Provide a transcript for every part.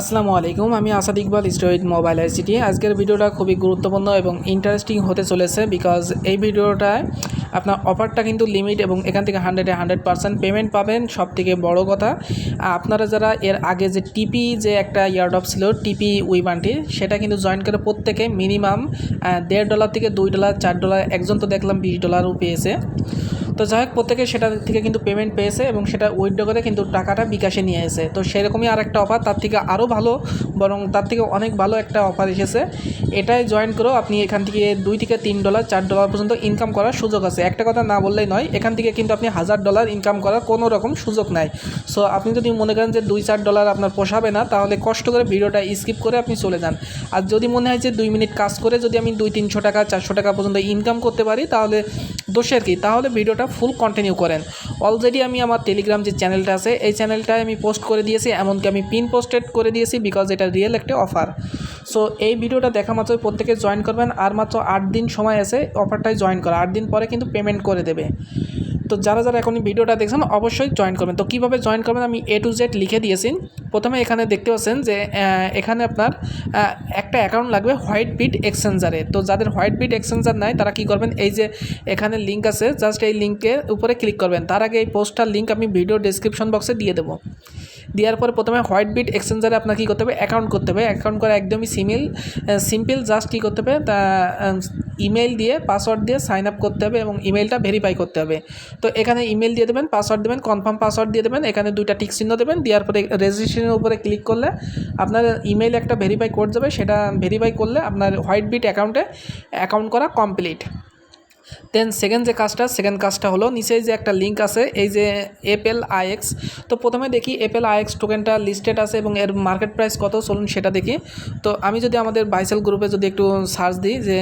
আসসালামু আলাইকুম, আমি Asad Iqbal student mobile ICT. আজকের ভিডিওটা খুবই গুরুত্বপূর্ণ এবং ইন্টারেস্টিং হতে চলেছে, বিকজ এই ভিডিওটায় আপনার অফারটা কিন্তু লিমিট এবং এখান থেকে 100% পেমেন্ট পাবেন। সব থেকে বড়ো কথা, আপনারা যারা এর আগে যে টিপি যে একটা ইয়ারড্রপ ছিল টিপি উইবান্টি, সেটা কিন্তু জয়েন করে প্রত্যেকে মিনিমাম $1.5 থেকে $2 $4, একজন তো দেখলাম $20ও পেয়েছে। তো যাই হোক, প্রত্যেকে সেটা থেকে কিন্তু পেমেন্ট পেয়েছে এবং সেটা উইথড্র করে কিন্তু টাকাটা বিকাশে নিয়ে এসেছে। তো সেরকমই আর একটা অফার, তার থেকে আরও ভালো, বরং তার থেকে অনেক ভালো একটা অফার এসেছে। এটাই জয়েন করেও আপনি এখান থেকে $2 থেকে $3 $4 পর্যন্ত ইনকাম করার সুযোগ আছে। একটা কথা না বললেই নয়, এখান থেকে কিন্তু আপনি $1000 ইনকাম করার কোনো রকম সুযোগ নাই। সো আপনি যদি মনে করেন যে $2-4 আপনার পোষাবে না, তাহলে কষ্ট করে ভিডিওটা স্কিপ করে আপনি চলে যান। আর যদি মনে হয় যে 2 মিনিট কাজ করে যদি আমি $200-300 $400 পর্যন্ত ইনকাম করতে পারি, তাহলে দোষের কি, তাহলে ভিডিওটা ফুল কন্টিনিউ করেন। অলরেডি আমি আমার টেলিগ্রাম যে চ্যানেলটা আছে, এই চ্যানেলটায় আমি পোস্ট করে দিয়েছি, এমনকি আমি পিন পোস্টেড করে দিয়েছি, বিকজ এটা রিয়েল একটা অফার। সো এই ভিডিওটা দেখা মাত্র প্রত্যেকে জয়েন করবেন। আর মাত্র 8 দিন সময় আছে অফারটায় জয়েন করা, 8 দিন পরে কিন্তু পেমেন্ট করে দেবে। তো যারা যারা এখন ভিডিওটা দেখছেন অবশ্যই জয়েন করবেন। তো কীভাবে জয়েন করবেন আমি A to Z লিখে দিয়েছি। প্রথমে এখানে দেখতে পাচ্ছেন যে এখানে আপনার একটা অ্যাকাউন্ট লাগবে হোয়াইট বিট এক্সচেঞ্জারে। তো যাদের হোয়াইট বিট এক্সচেঞ্জার নাই তারা কী করবেন, এই যে এখানে লিঙ্ক আছে, জাস্ট এই লিঙ্কের উপরে ক্লিক করবেন। তার আগে এই পোস্টটার লিঙ্ক আমি ভিডিও ডেসক্রিপশন বক্সে দিয়ে দেবো। দেওয়ার পরে প্রথমে হোয়াইট বিট এক্সচেঞ্জারে আপনার কী করতে হবে, অ্যাকাউন্ট করতে হবে। অ্যাকাউন্ট করা একদমই সিম্পল, জাস্ট কী করতে হবে, তা ইমেল দিয়ে পাসওয়ার্ড দিয়ে সাইন আপ করতে হবে এবং ইমেলটা ভেরিফাই করতে হবে। তো এখানে ইমেল দিয়ে দেবেন, পাসওয়ার্ড দেবেন, কনফার্ম পাসওয়ার্ড দিয়ে দেবেন, এখানে 2টা টিক চিহ্ন দেবেন। দেওয়ার পরে রেজিস্ট্রেশনের উপরে ক্লিক করলে আপনার ইমেল একটা ভেরিফাই কোড যাবে, সেটা ভেরিফাই করলে আপনার হোয়াইট বিট অ্যাকাউন্ট করা কমপ্লিট। দেন সেকেন্ড কাজটা হলো, নিচে যে একটা লিঙ্ক আছে, এই যে FLIX। তো প্রথমে দেখি FLIX টোকেনটা লিস্টেড আছে এবং এর মার্কেট প্রাইস কত, চলুন সেটা দেখি। তো আমি যদি আমাদের বাইসেল গ্রুপে যদি একটু সার্চ দিই যে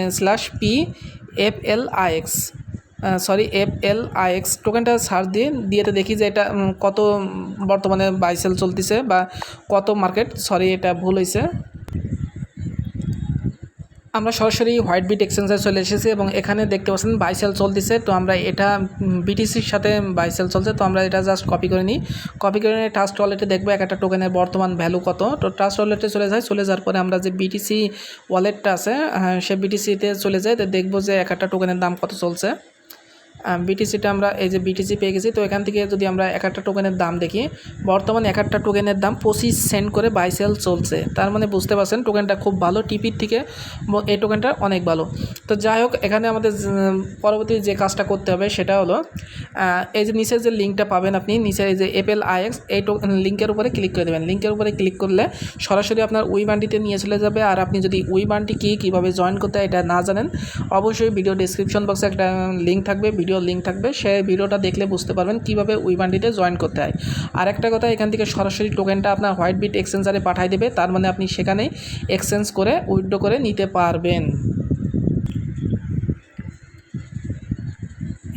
/FLIX টোকেনটা সার্চ দিয়েতে দেখি যে এটা কত বর্তমানে বাইসেল চলতেছে বা কত মার্কেট, এটা ভুল হয়েছে। আমরা সরাসরি হোয়াইট বিট এক্সচেঞ্জে চলে এসেছি এবং এখানে দেখতে পাচ্ছেন বাইসেল চলতেছে। তো আমরা এটা বিটিসির সাথে বাইসেল চলছে, তো আমরা এটা জাস্ট কপি করে নিই। কপি করে নিয়ে ট্রাস্ট ওয়ালেটে দেখবো একটা টোকেনের বর্তমান ভ্যালু কত। তো ট্রাস্ট ওয়ালেটে চলে যাওয়ার পরে আমরা যে বিটিসি ওয়ালেটটা আছে সে বিটিসিতে চলে যাই, তো দেখবো যে একটা টোকেনের দাম কত চলছে। বিটিসিটা আমরা এই যে বিটিসি পেয়ে গেছি। তো এখান থেকে যদি আমরা একটা টোকেনের দাম দেখি, বর্তমানে একটা টোকেনের দাম 25 সেন্ট করে বাইসেল চলছে। তার মানে বুঝতে পারছেন টোকেনটা খুব ভালো, টিপির থেকে এই টোকেনটা অনেক ভালো। তো যাই হোক, এখানে আমাদের পরবর্তী যে কাজটা করতে হবে সেটা হলো, এই যে নিচে যে লিঙ্কটা পাবেন আপনি, নিচে এই যে FLIX এই লিঙ্কের উপরে ক্লিক করে দেবেন। লিঙ্কের উপরে ক্লিক করলে সরাসরি আপনার উইবান্টিতে নিয়ে চলে যাবে। আর আপনি যদি উইবান্টি কীভাবে জয়েন করতে হয় এটা না জানেন, অবশ্যই ভিডিও ডেসক্রিপশন বক্সে একটা লিঙ্ক থাকবে, লিঙ্ক থাকবে, সেই ভিডিওটা দেখলে বুঝতে পারবেন কিভাবে উইবান্টিতে জয়েন করতে হয়। আর একটা কথা, এখান থেকে সরাসরি টোকেনটা আপনার হোয়াইট বিট এক্সচেঞ্জারে পাঠিয়ে দেবে। তার মানে আপনি সেখানেই এক্সচেঞ্জ করে উইথড্র করে নিতে পারবেন।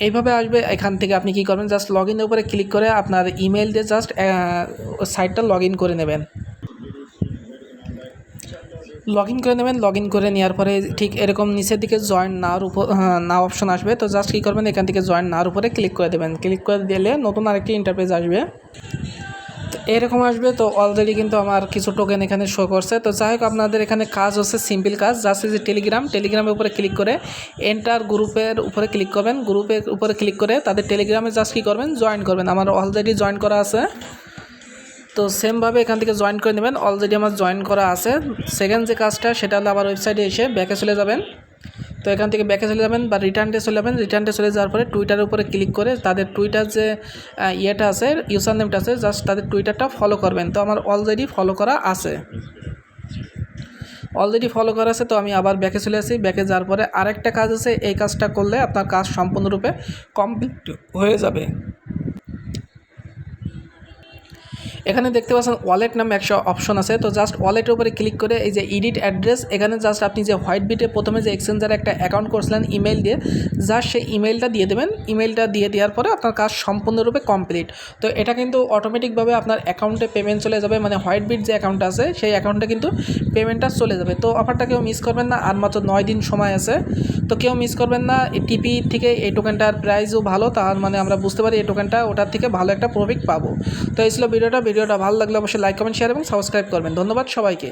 এইভাবে আসবে। এখান থেকে আপনি কি করবেন, জাস্ট লগ ইনের উপরে ক্লিক করে আপনার ইমেল দিয়ে জাস্ট সাইটটা লগ ইন করে নেবেন। লগ ইন করে নেওয়ার পরে ঠিক এরকম নিচের দিকে জয়েন নাও অপশন আসবে। তো জাস্ট কী করবেন, এখান থেকে জয়েন নাওর উপরে ক্লিক করে দেবেন। ক্লিক করে দিলে নতুন আরেকটি ইন্টারফেস আসবে, তো এরকম আসবে। তো অলরেডি কিন্তু আমার কিছু টোকেন এখানে শো করছে। তো যাই হোক, আপনাদের এখানে কাজ হচ্ছে সিম্পল কাজ, জাস্ট যে টেলিগ্রামের উপরে ক্লিক করে এন্টার গ্রুপের উপরে ক্লিক করবেন। গ্রুপের উপরে ক্লিক করে তাদের টেলিগ্রামে জাস্ট কী করবেন, জয়েন করবেন। আমার অলরেডি জয়েন করা আছে, তো সেমভাবে এখান থেকে জয়েন করে নেবেন। অলরেডি আমার জয়েন করা আছে। সেকেন্ড যে কাজটা সেটা হলো, আবার ওয়েবসাইটে এসে ব্যাকে চলে যাবেন। তো এখান থেকে ব্যাকে চলে যাবেন বা রিটার্নটে চলে যাবেন। রিটার্নটে চলে যাওয়ার পরে টুইটারের উপরে ক্লিক করে তাদের টুইটার যে ইয়েটা আছে, ইউজার নেমটা আছে, জাস্ট তাদের টুইটারটা ফলো করবেন। তো আমার অলরেডি ফলো করা আছে। তো আমি আবার ব্যাকে চলে আসি। ব্যাকে যাওয়ার পরে আরেকটা কাজ আছে, এই কাজটা করলে আপনার কাজ সম্পূর্ণরূপে কমপ্লিট হয়ে যাবে। এখানে দেখতে পাচ্ছেন ওয়ালেট নামে একটা অপশন আছে। তো জাস্ট ওয়ালেটের উপরে ক্লিক করে এই যে এডিট অ্যাড্রেস, এখানে জাস্ট আপনি যে হোয়াইট বিটে প্রথমে যে এক্সচেঞ্জারে একটা অ্যাকাউন্ট করছিলেন ইমেল দিয়ে, জাস্ট সেই ইমেলটা দিয়ে দেবেন। ইমেলটা দিয়ে দেওয়ার পরে আপনার কাজ সম্পূর্ণরূপে কমপ্লিট। তো এটা কিন্তু অটোমেটিকভাবে আপনার অ্যাকাউন্টে পেমেন্ট চলে যাবে, মানে হোয়াইট বিট যে অ্যাকাউন্ট আছে সেই অ্যাকাউন্টে কিন্তু পেমেন্টটা চলে যাবে। তো অফারটা কেউ মিস করবেন না, আর মাত্র 9 দিন সময় আছে, তো কেউ মিস করবেন না। টিপি থেকে এই টোকেনটার প্রাইসও ভালো, তার মানে আমরা বুঝতে পারি এই টোকেনটা ওটার থেকে ভালো একটা প্রফিট পাবো। তো এই ছিল ভিডিওটা। ভিডিওটা ভালো লাগলে অবশ্যই লাইক কমেন্ট শেয়ার এবং সাবস্ক্রাইব করবেন। ধন্যবাদ সবাইকে।